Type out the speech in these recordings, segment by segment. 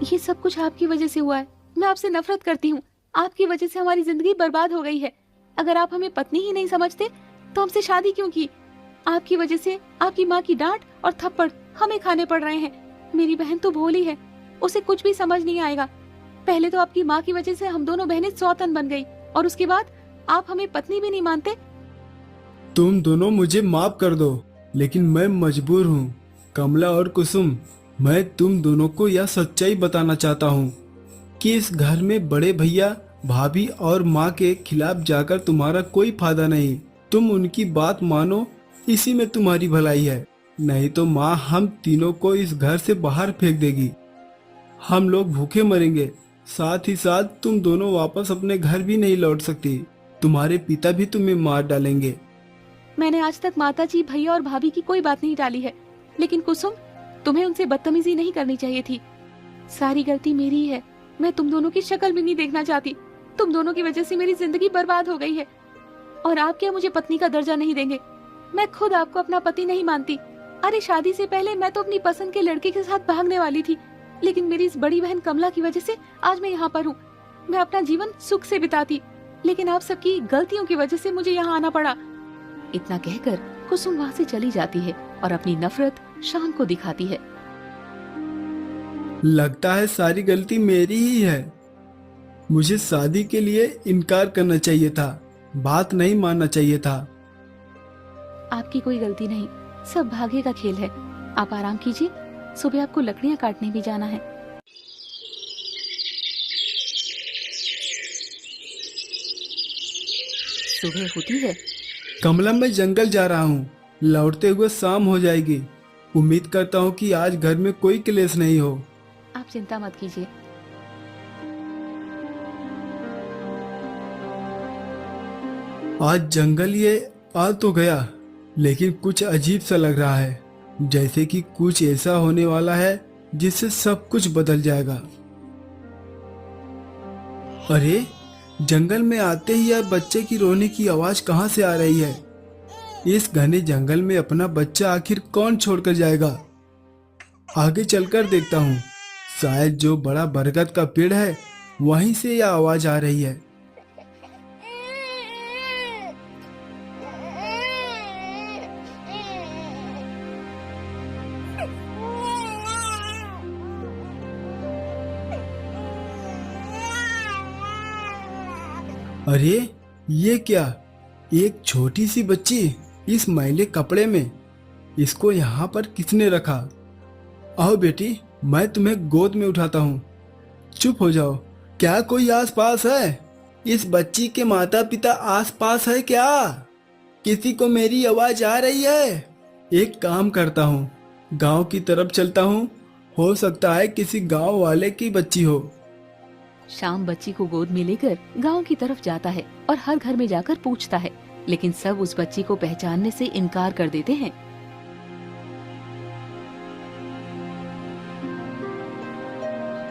ये सब कुछ आपकी वजह से हुआ है। मैं आपसे नफरत करती हूँ। आपकी वजह से हमारी जिंदगी बर्बाद हो गई है। अगर आप हमें पत्नी ही नहीं समझते तो हमसे शादी क्यों की? आपकी वजह से आपकी माँ की डांट और थप्पड़ हमें खाने पड़ रहे हैं। मेरी बहन तो भोली है, उसे कुछ भी समझ नहीं आएगा। पहले तो आपकी माँ की वजह से हम दोनों बहनें सौतन बन गई, और उसके बाद आप हमें पत्नी भी नहीं मानते। तुम दोनों मुझे माफ कर दो, लेकिन मैं मजबूर हूँ। कमला और कुसुम, मैं तुम दोनों को यह सच्चाई बताना चाहता हूँ कि इस घर में बड़े भैया, भाभी और माँ के खिलाफ जाकर तुम्हारा कोई फायदा नहीं। तुम उनकी बात मानो, इसी में तुम्हारी भलाई है। नहीं तो माँ हम तीनों को इस घर से बाहर फेंक देगी। हम लोग भूखे मरेंगे। साथ ही साथ तुम दोनों वापस अपने घर भी नहीं लौट सकती। तुम्हारे पिता भी तुम्हें मार डालेंगे। मैंने आज तक माताजी, भैया और भाभी की कोई बात नहीं टाली है, लेकिन कुसुम, तुम्हें उनसे बदतमीजी नहीं करनी चाहिए थी। सारी गलती मेरी ही है। मैं तुम दोनों की शक्ल भी नहीं देखना चाहती। तुम दोनों की वजह से मेरी जिंदगी बर्बाद हो गई है, और आप क्या मुझे पत्नी का दर्जा नहीं देंगे? मैं खुद आपको अपना पति नहीं मानती। अरे शादी से पहले मैं तो अपनी पसंद के लड़के के साथ भागने वाली थी, लेकिन मेरी इस बड़ी बहन कमला की वजह से आज मैं यहाँ पर हूँ। मैं अपना जीवन सुख से बिताती, लेकिन आप सबकी गलतियों की वजह से मुझे यहाँ आना पड़ा। इतना कहकर कुसुम वहाँ से चली जाती है और अपनी नफरत शाम को दिखाती है। लगता है सारी गलती मेरी ही है। मुझे शादी के लिए इनकार करना चाहिए था, बात नहीं मानना चाहिए था। आपकी कोई गलती नहीं, सब भाग्य का खेल है। आप आराम कीजिए, सुबह आपको लकड़ियाँ काटने भी जाना है। सुबह होती है। कमला, मैं जंगल जा रहा हूँ। लौटते हुए शाम हो जाएगी। उम्मीद करता हूँ कि आज घर में कोई क्लेश नहीं हो। आप चिंता मत कीजिए। आज जंगल ये आ तो गया, लेकिन कुछ अजीब सा लग रहा है, जैसे कि कुछ ऐसा होने वाला है जिससे सब कुछ बदल जाएगा। अरे, जंगल में आते ही यार बच्चे की रोने की आवाज कहाँ से आ रही है? इस घने जंगल में अपना बच्चा आखिर कौन छोड़कर जाएगा? आगे चलकर देखता हूँ। शायद जो बड़ा बरगद का पेड़ है वहीं से यह आवाज आ रही है। अरे, ये क्या? एक छोटी सी बच्ची इस मैले कपड़े में। इसको यहाँ पर किसने रखा? आओ बेटी, मैं तुम्हें गोद में उठाता हूँ। चुप हो जाओ। क्या कोई आस पास है? इस बच्ची के माता पिता आस पास है क्या? किसी को मेरी आवाज आ रही है? एक काम करता हूँ, गांव की तरफ चलता हूँ। हो सकता है किसी गांव वाले की बच्ची हो। शाम बच्ची को गोद में लेकर गांव की तरफ जाता है और हर घर में जाकर पूछता है, लेकिन सब उस बच्ची को पहचानने से इनकार कर देते हैं।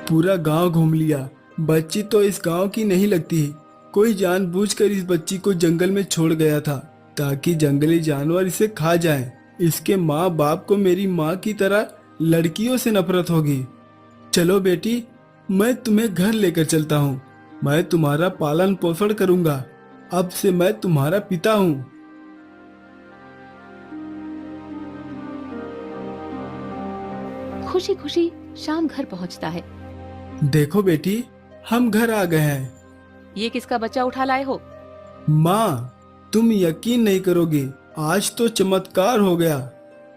पूरा गांव घूम लिया, बच्ची तो इस गांव की नहीं लगती। कोई जानबूझकर इस बच्ची को जंगल में छोड़ गया था ताकि जंगली जानवर इसे खा जाएं। इसके माँ बाप को मेरी माँ की तरह लड़कियों से नफरत होगी। चलो बेटी, मैं तुम्हें घर लेकर चलता हूँ। मैं तुम्हारा पालन पोषण करूंगा। अब से मैं तुम्हारा पिता हूँ। खुशी खुशी शाम घर पहुंचता है। देखो बेटी, हम घर आ गए हैं। ये किसका बच्चा उठा लाए हो? माँ, तुम यकीन नहीं करोगे, आज तो चमत्कार हो गया।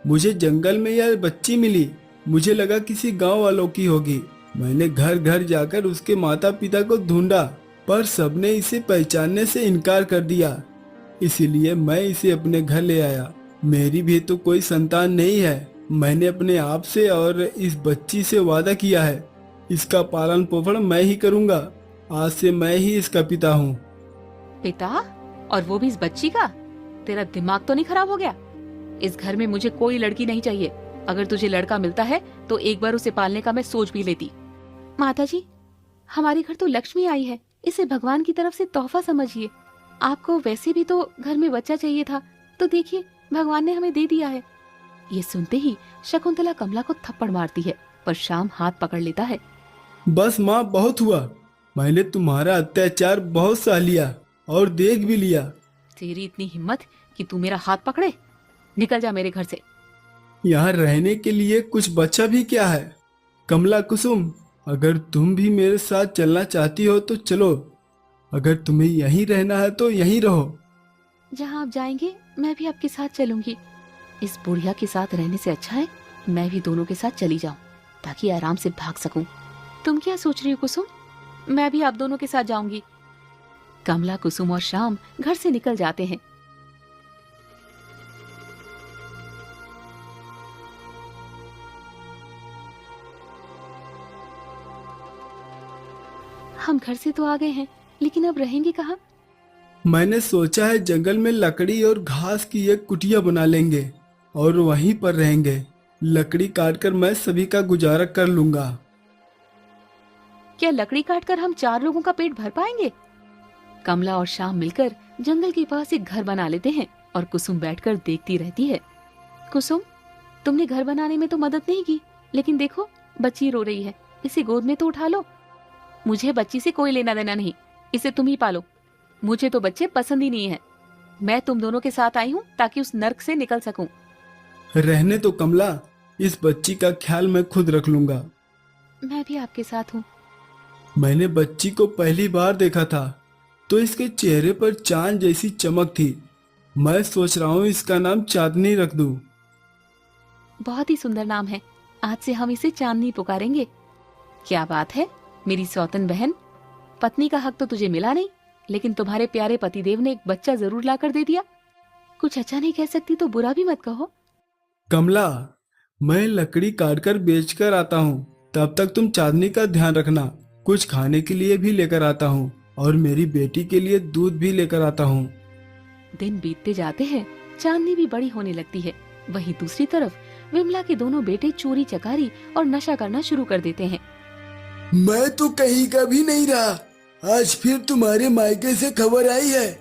मुझे जंगल में यह बच्ची मिली। मुझे लगा किसी गांव वालों की होगी। मैंने घर घर जाकर उसके माता पिता को ढूंढा, पर सबने इसे पहचानने से इनकार कर दिया। इसीलिए मैं इसे अपने घर ले आया। मेरी भी तो कोई संतान नहीं है। मैंने अपने आप से और इस बच्ची से वादा किया है, इसका पालन पोषण मैं ही करूंगा। आज से मैं ही इसका पिता हूँ। पिता? और वो भी इस बच्ची का? तेरा दिमाग तो नहीं खराब हो गया? इस घर में मुझे कोई लड़की नहीं चाहिए। अगर तुझे लड़का मिलता है तो एक बार उसे पालने का मैं सोच भी लेती। माताजी, हमारे घर तो लक्ष्मी आई है, इसे भगवान की तरफ से तोहफा समझिए। आपको वैसे भी तो घर में बच्चा चाहिए था, तो देखिए भगवान ने हमें दे दिया है। ये सुनते ही शकुंतला कमला को थप्पड़ मारती है, पर श्याम हाथ पकड़ लेता है। बस माँ, बहुत हुआ। मैंने तुम्हारा अत्याचार बहुत सह लिया और देख भी लिया। तेरी इतनी हिम्मत कि तू मेरा हाथ पकड़े? निकल जा मेरे घर से। यहाँ रहने के लिए कुछ बचा भी क्या है? कमला, कुसुम, अगर तुम भी मेरे साथ चलना चाहती हो तो चलो। अगर तुम्हें यहीं रहना है तो यहीं रहो। जहाँ आप जाएंगे मैं भी आपके साथ चलूंगी। इस बुढ़िया के साथ रहने से अच्छा है मैं भी दोनों के साथ चली जाऊं, ताकि आराम से भाग सकूं। तुम क्या सोच रही हो कुसुम? मैं भी आप दोनों के साथ जाऊंगी। कमला, कुसुम और श्याम घर से निकल जाते हैं। हम घर से तो आ गए हैं, लेकिन अब रहेंगे कहाँ? मैंने सोचा है जंगल में लकड़ी और घास की एक कुटिया बना लेंगे और वहीं पर रहेंगे। लकड़ी काटकर मैं सभी का गुजारा कर लूंगा। क्या लकड़ी काटकर हम 4 लोगों का पेट भर पाएंगे? कमला और श्याम मिलकर जंगल के पास एक घर बना लेते हैं और कुसुम बैठकर देखती रहती है। कुसुम, तुमने घर बनाने में तो मदद नहीं की, लेकिन देखो बच्ची रो रही है, इसे गोद में तो उठा लो। मुझे बच्ची से कोई लेना देना नहीं, इसे तुम ही पालो। मुझे तो बच्चे पसंद ही नहीं है। मैं तुम दोनों के साथ आई हूँ ताकि उस नर्क से निकल सकूं। रहने तो कमला, इस बच्ची का ख्याल मैं खुद रख लूंगा। मैं भी आपके साथ हूँ। मैंने बच्ची को पहली बार देखा था तो इसके चेहरे पर चांद जैसी चमक थी। मैं सोच रहा हूँ इसका नाम चांदनी रख दूं। बहुत ही सुंदर नाम है, आज से हम इसे चांदनी पुकारेंगे। क्या बात है मेरी सौतन बहन, पत्नी का हक तो तुझे मिला नहीं, लेकिन तुम्हारे प्यारे पतिदेव ने एक बच्चा जरूर ला कर दे दिया। कुछ अच्छा नहीं कह सकती तो बुरा भी मत कहो। कमला, मैं लकड़ी काटकर बेचकर आता हूँ, तब तक तुम चांदनी का ध्यान रखना। कुछ खाने के लिए भी लेकर आता हूँ और मेरी बेटी के लिए दूध भी लेकर आता हूँ। दिन बीतते जाते हैं, चांदनी भी बड़ी होने लगती है। वहीं दूसरी तरफ विमला के दोनों बेटे चोरी चकारी और नशा करना शुरू कर देते हैं। मैं तो कहीं का भी नहीं रहा। आज फिर तुम्हारे मायके से खबर आई है,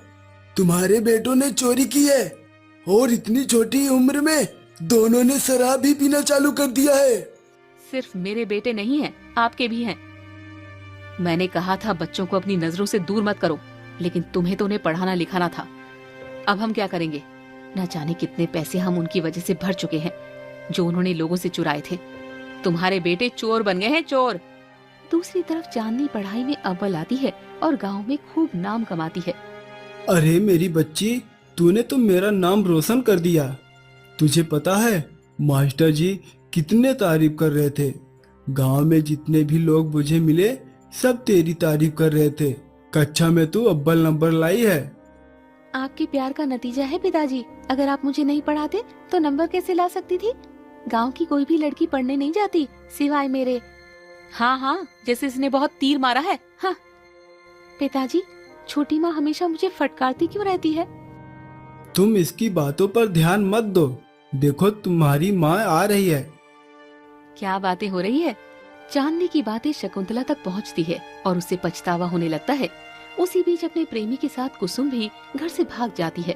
तुम्हारे बेटों ने चोरी की है और इतनी छोटी उम्र में दोनों ने शराब भी पीना चालू कर दिया है। सिर्फ मेरे बेटे नहीं हैं, आपके भी हैं। मैंने कहा था बच्चों को अपनी नजरों से दूर मत करो, लेकिन तुम्हें तो उन्हें पढ़ाना लिखाना था। अब हम क्या करेंगे? न जाने कितने पैसे हम उनकी वजह से भर चुके हैं, जो उन्होंने लोगों से चुराए थे। तुम्हारे बेटे चोर बन गए हैं, चोर। दूसरी तरफ चांदनी पढ़ाई में अव्वल आती है और गांव में खूब नाम कमाती है। अरे मेरी बच्ची, तूने तो मेरा नाम रोशन कर दिया। तुझे पता है मास्टर जी कितने तारीफ कर रहे थे। गांव में जितने भी लोग मुझे मिले सब तेरी तारीफ कर रहे थे। कक्षा में तू अव्वल नंबर लाई है। आपके प्यार का नतीजा है पिताजी। अगर आप मुझे नहीं पढ़ाते तो नंबर कैसे ला सकती थी? गांव की कोई भी लड़की पढ़ने नहीं जाती सिवाय मेरे। हाँ हाँ, जैसे इसने बहुत तीर मारा है। हाँ पिताजी, छोटी माँ हमेशा मुझे फटकारती क्यों रहती है? तुम इसकी बातों पर ध्यान मत दो। देखो तुम्हारी माँ आ रही है। क्या बातें हो रही है? चांदनी की बातें शकुंतला तक पहुंचती है और उसे पछतावा होने लगता है। उसी बीच अपने प्रेमी के साथ कुसुम भी घर से भाग जाती है।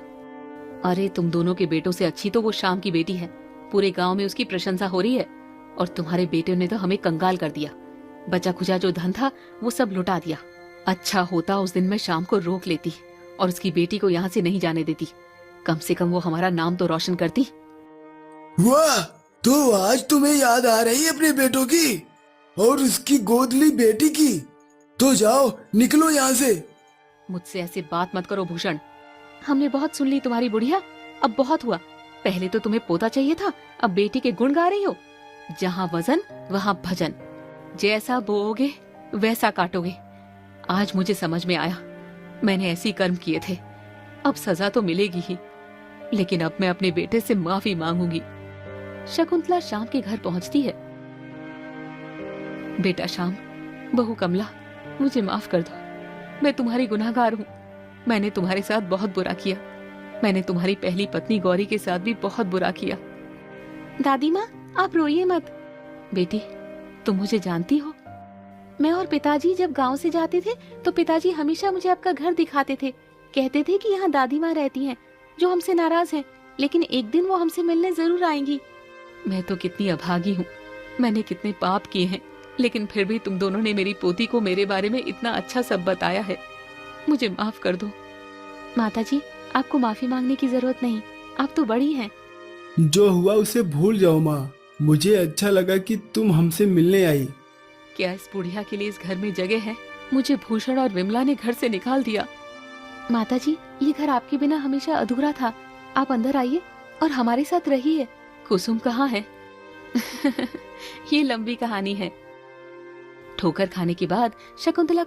अरे तुम दोनों के बेटों से अच्छी तो वो शाम की बेटी है। पूरे गांव में उसकी प्रशंसा हो रही है, और तुम्हारे बेटे ने तो हमें कंगाल कर दिया। बचा खुचा जो धन था वो सब लुटा दिया। अच्छा होता उस दिन मैं शाम को रोक लेती और उसकी बेटी को यहाँ से नहीं जाने देती। कम से कम वो हमारा नाम तो रोशन करती। वाह, तो आज तुम्हें याद आ रही है अपने बेटों की और उसकी गोदली बेटी की। तो जाओ, निकलो यहाँ से। मुझसे ऐसे बात मत करो भूषण। हमने बहुत सुन ली तुम्हारी बुढ़िया, अब बहुत हुआ। पहले तो तुम्हें पोता चाहिए था, अब बेटी के गुण गा रही हो। जहाँ वजन वहाँ भजन। जैसा बोओगे वैसा काटोगे। आज मुझे समझ में आया, मैंने ऐसी कर्म किए थे। अब सजा तो मिलेगी ही, लेकिन अब मैं अपने बेटे से माफी मांगूंगी। शकुंतला शाम के घर पहुंचती है। बेटा शाम, बहू कमला, मुझे माफ कर दो। मैं तुम्हारी गुनहगार हूँ। मैंने तुम्हारे साथ बहुत बुरा किया। मैंने तुम्हारी पहली पत्नी गौरी के साथ भी बहुत बुरा किया। दादी माँ, आप रोइए मत। बेटी, तुम मुझे जानती हो। मैं और पिताजी जब गांव से जाते थे तो पिताजी हमेशा मुझे आपका घर दिखाते थे। कहते थे कि यहाँ दादी माँ रहती हैं, जो हमसे नाराज हैं, लेकिन एक दिन वो हमसे मिलने जरूर आएंगी। मैं तो कितनी अभागी हूँ। मैंने कितने पाप किए हैं, लेकिन फिर भी तुम दोनों ने मेरी पोती को मेरे बारे में इतना अच्छा सब बताया है। मुझे माफ कर दो। माताजी, आपको माफी मांगने की जरूरत नहीं, आप तो बड़ी हैं। जो हुआ उसे भूल जाओ माँ। मुझे अच्छा लगा कि तुम हमसे मिलने आई। क्या इस बुढ़िया के लिए इस घर में जगह है? मुझे भूषण और विमला ने घर से निकाल दिया। माताजी, ये घर आपके बिना हमेशा अधूरा था। आप अंदर आइए और हमारे साथ रहिए। कुसुम कहाँ है? ये लंबी कहानी है। ठोकर खाने के बाद शकुंतला